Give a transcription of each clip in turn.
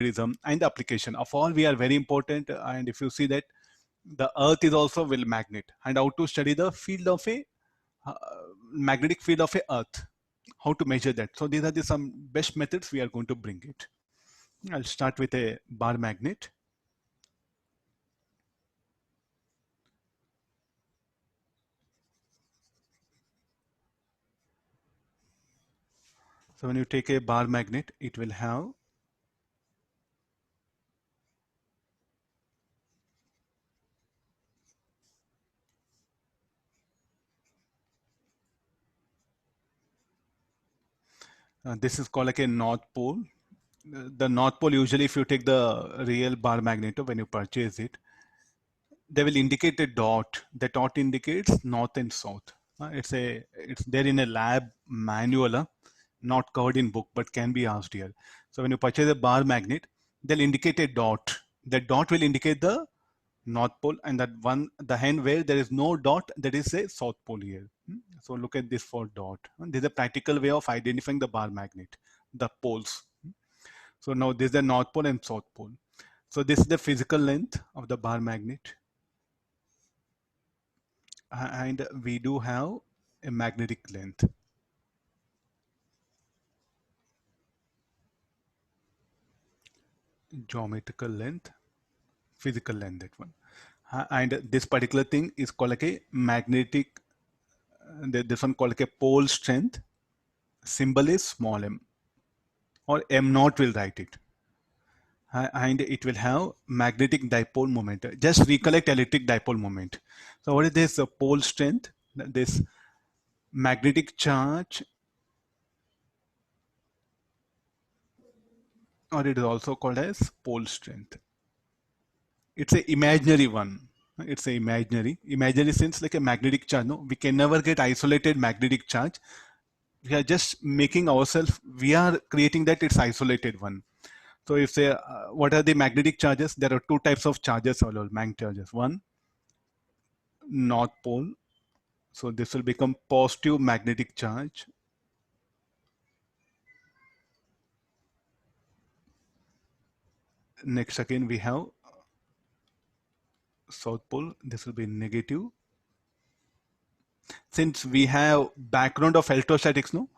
magnetism and the application of all we are very important. And if you see that the earth is also will magnet, and how to study the field of a uh, magnetic field of a earth, how to measure that. So these are the some best methods we are going to bring it. I'll start with a bar magnet. So when you take a bar magnet, it will have this is called like a north pole. The north pole, usually if you take the real bar magnet when you purchase it, they will indicate a dot. The dot indicates north and south. It's there in a lab manual, not covered in book, but can be asked here. So when you purchase a bar magnet, they'll indicate a dot. That dot will indicate the north pole, and that one, the hand where there is no dot, that is a south pole here. So look at this for dot. This is a practical way of identifying the bar magnet, the poles. So now this is the north pole and south pole. So this is the physical length of the bar magnet. And we do have a magnetic length. Geometrical length, physical length, that one. And this particular thing is called like a magnetic, this one called like a pole strength. Symbol is small m, or m naught will write it. And it will have magnetic dipole moment. Just recollect electric dipole moment. So what is this pole strength? This magnetic charge, or it is also called as pole strength. It's a imaginary one. It's a imaginary sense, like a magnetic charge. No, we can never get isolated magnetic charge. We are just making ourselves, we are creating that it's isolated one. So if say, what are the magnetic charges? There are two types of charges, or mag charges. One, north pole. So this will become positive magnetic charge. Next again we have south pole. This will be negative. Since we have background of electrostatics, no,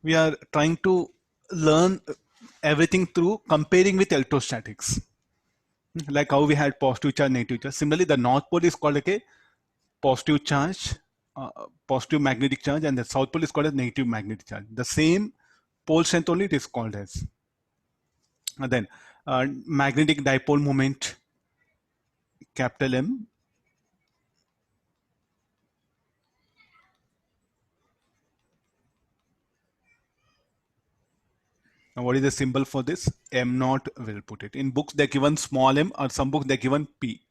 we are trying to learn everything through comparing with electrostatics. Like how we had positive charge, negative charge. Similarly, the north pole is called like a positive charge, positive magnetic charge, and the south pole is called as negative magnetic charge. The same pole strength only it is called as. And then magnetic dipole moment, capital M. Now what is the symbol for this? M naught will put it. In books they're given small m, or some books they're given P.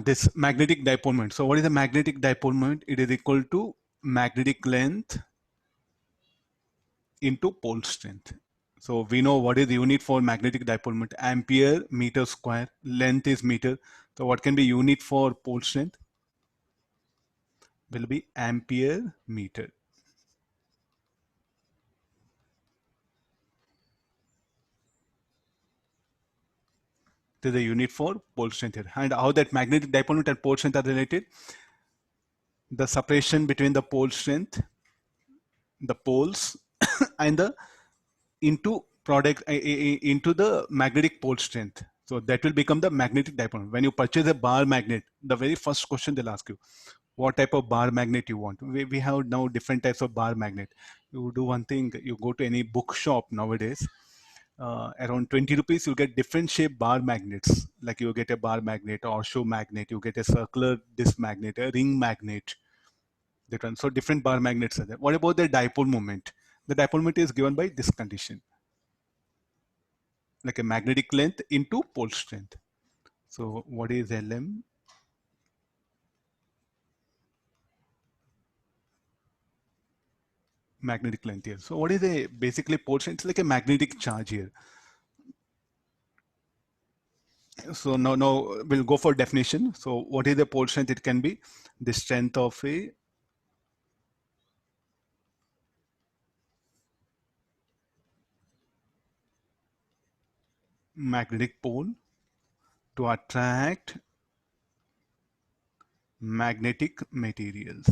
This magnetic dipole moment. So what is the magnetic dipole moment? It is equal to magnetic length into pole strength. So we know what is the unit for magnetic dipole moment: ampere meter square. Length is meter. So what can be unit for pole strength? Will be ampere meter. This is the unit for pole strength here. And how that magnetic dipole moment and pole strength are related? The separation between the pole strength, the poles, and the into product into the magnetic pole strength. So that will become the magnetic dipole. When you purchase a bar magnet, the very first question they'll ask you, what type of bar magnet you want. We have now different types of bar magnet. You do one thing, you go to any bookshop nowadays, around 20 rupees, you get different shape bar magnets. Like you get a bar magnet or show magnet, you get a circular disc magnet, a ring magnet. So different bar magnets are there. What about the dipole moment? The dipole moment is given by this condition, like a magnetic length into pole strength. So what is Lm? Magnetic length here. So what is a basically pole strength? It's like a magnetic charge here. So now we'll go for definition. So what is the pole strength? It can be the strength of a magnetic pole to attract magnetic materials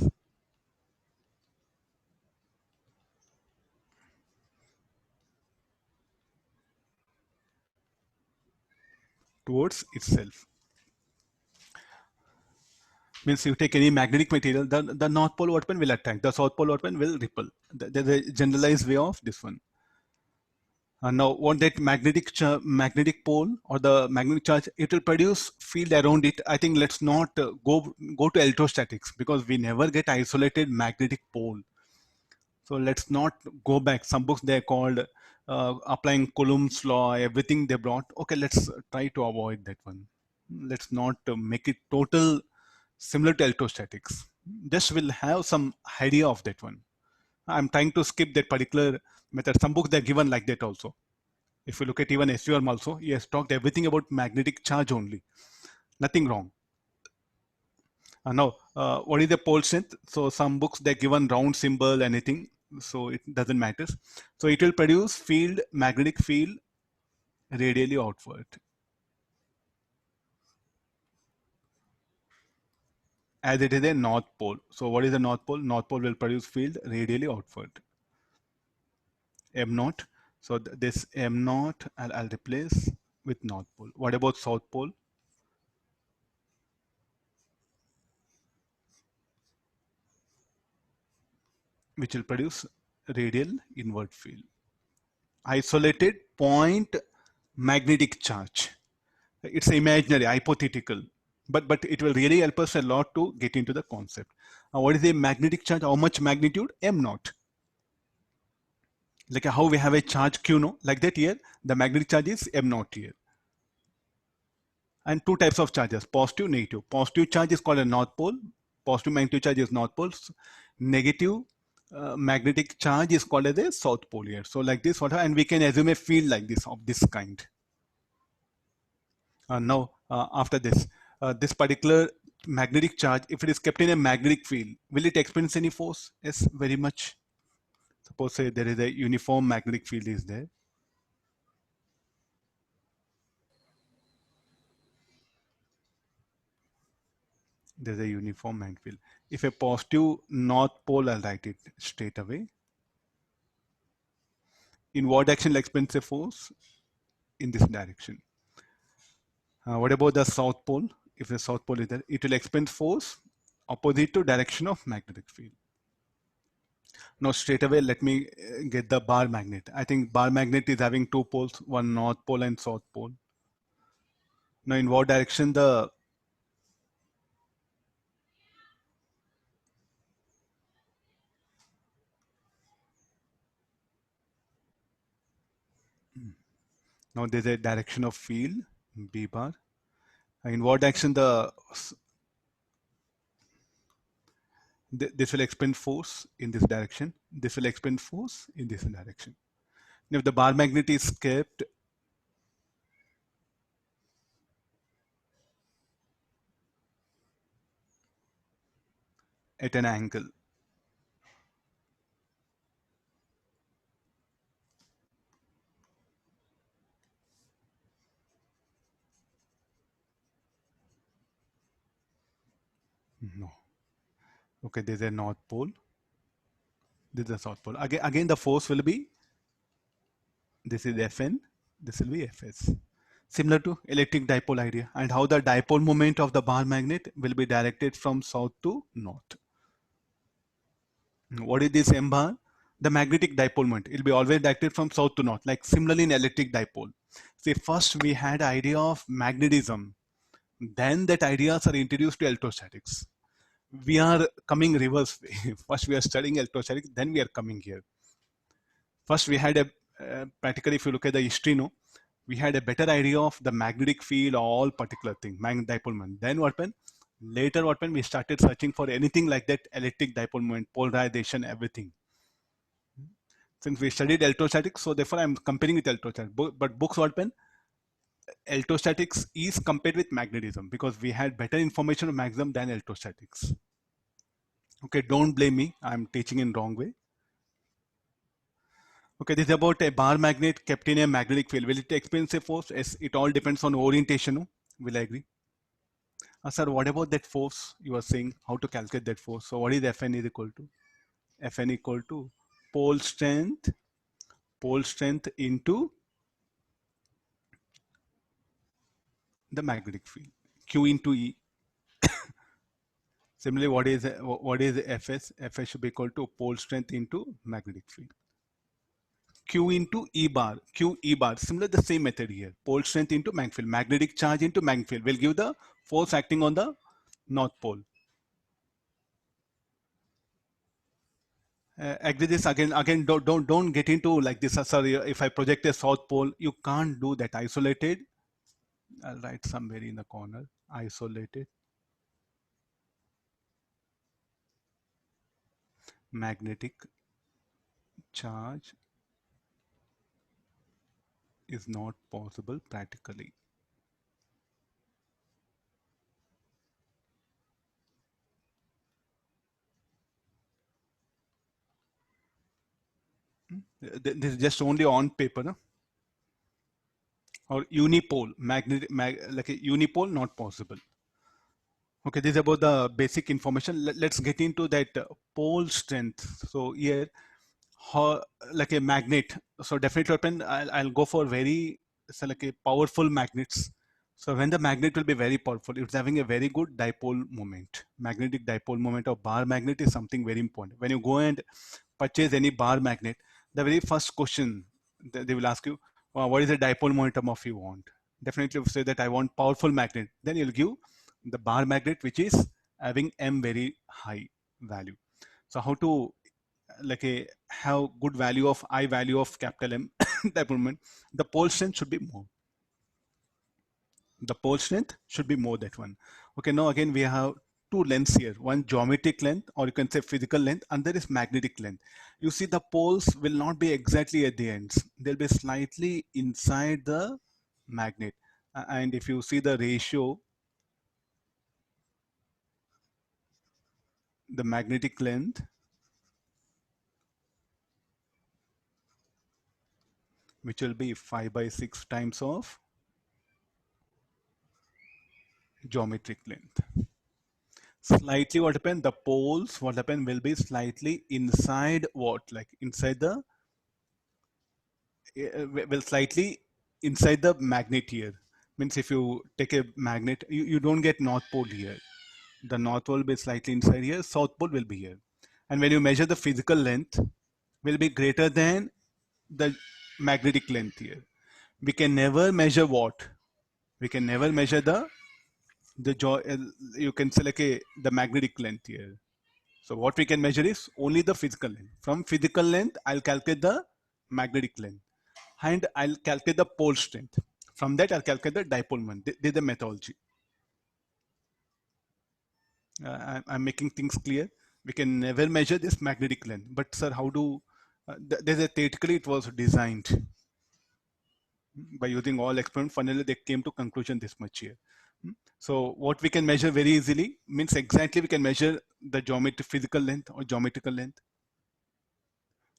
towards itself. Means you take any magnetic material, the north pole what will attract, the south pole what will repel. There's a generalized way of this one. Now, what that magnetic pole or the magnetic charge, it will produce field around it. I think let's not go to electrostatics because we never get isolated magnetic pole. So let's not go back. Some books they're called applying Coulomb's law, everything they brought. Okay, let's try to avoid that one. Let's not make it total similar to electrostatics. Just will have some idea of that one. I'm trying to skip that particular method. Some books they're given like that also. If you look at even SURM also, he has talked everything about magnetic charge only. Nothing wrong. Now, what is the pole strength? So some books they're given round symbol, anything. So it doesn't matter. So it will produce field, magnetic field radially outward. As it is a north pole. So what is the north pole? North pole will produce field radially outward. M naught. So this M naught I'll replace with north pole. What about south pole? Which will produce radial inward field. Isolated point magnetic charge. It's imaginary, hypothetical, but it will really help us a lot to get into the concept. What is a magnetic charge? How much magnitude? M naught. Like how we have a charge Q, no? Like that here, the magnetic charge is M naught here. And two types of charges, positive, negative. Positive charge is called a north pole. Positive magnetic charge is north pole. Negative magnetic charge is called as a south pole here. So like this, and we can assume a field like this of this kind. Now, after this, this particular magnetic charge, if it is kept in a magnetic field, will it experience any force? Yes, very much. Suppose say there is a uniform magnetic field is there. There's a uniform magnetic field. If a positive north pole, I'll write it straight away. In what direction will experience a force? In this direction. What about the south pole? If the south pole is there, it will experience force opposite to direction of magnetic field. Now straight away, let me get the bar magnet. I think bar magnet is having two poles, one north pole and south pole. Now in what direction the now there's a direction of field B bar. In what direction this will expend force in this direction. This will expend force in this direction. Now if the bar magnet is kept at an angle, no. Okay, there's a north pole. This is a south pole. Again, the force will be, this is Fn, this will be Fs. Similar to electric dipole idea, and how the dipole moment of the bar magnet will be directed from south to north. What is this M bar? The magnetic dipole moment. It will be always directed from south to north, like similarly in electric dipole. See, first we had idea of magnetism. Then that ideas are introduced to electrostatics. We are coming reverse way. First we are studying electrostatics, then we are coming here. First we had practically, if you look at the history, no, we had a better idea of the magnetic field, all particular thing, magnetic dipole moment. Then what happened? Later what happened? We started searching for anything like that, electric dipole moment, polarization, everything. Since we studied electrostatics, so therefore I'm comparing with electrostatics. But books what happened? Electrostatics is compared with magnetism because we had better information of magnetism than electrostatics. Okay, don't blame me. I'm teaching in wrong way. Okay, this is about a bar magnet kept in a magnetic field. Will it experience a force? Yes, it all depends on orientation. No? Will I agree? Sir, what about that force? You are saying how to calculate that force. So what is Fn is equal to? Fn equal to pole strength into the magnetic field. Q into E. Similarly, what is Fs? Fs should be equal to pole strength into magnetic field. Q into E bar. Q E bar. Similar, the same method here. Pole strength into magnetic field. Magnetic charge into magnetic field will give the force acting on the north pole. Agree this again. Again, don't get into like this. Sorry, if I project a south pole, you can't do that isolated. I'll write somewhere in the corner. Isolated magnetic charge is not possible practically. This is just only on paper, no? Or unipole, like a unipole, not possible. Okay, this is about the basic information. Let's get into that pole strength. So here, how, like a magnet. So definitely open. I'll go for very so like a powerful magnets. So when the magnet will be very powerful, it's having a very good dipole moment. Magnetic dipole moment of bar magnet is something very important. When you go and purchase any bar magnet, the very first question they will ask you, what is the dipole momentum of you want? Definitely say that I want powerful magnet. Then you'll give the bar magnet which is having M very high value. So how to like a have good value of I value of capital M dipole moment, the pole strength should be more. The pole strength should be more that one. Okay, now again we have two lengths here. One geometric length, or you can say physical length, and there is magnetic length. You see the poles will not be exactly at the ends. They'll be slightly inside the magnet. And if you see the ratio, the magnetic length, which will be 5 by 6 times of geometric length. Slightly what happen, the poles what happen will be slightly inside what, like inside the will slightly inside the magnet here. Means if you take a magnet, you don't get north pole here. The north pole will be slightly inside here, south pole will be here. And when you measure the physical length will be greater than the magnetic length here. We can never measure what? We can never measure you can select the magnetic length here. So what we can measure is only the physical length. From physical length, I'll calculate the magnetic length and I'll calculate the pole strength. From that, I'll calculate the dipole moment. This is the methodology. I'm making things clear. We can never measure this magnetic length. But sir, how do, there's a theoretically it was designed by using all experiments. Finally, they came to conclusion this much here. So what we can measure very easily means exactly we can measure the geometric physical length or geometrical length.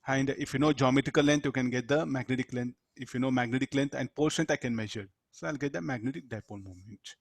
And if you know geometrical length, you can get the magnetic length. If you know magnetic length and pole strength, I can measure. So I'll get the magnetic dipole moment.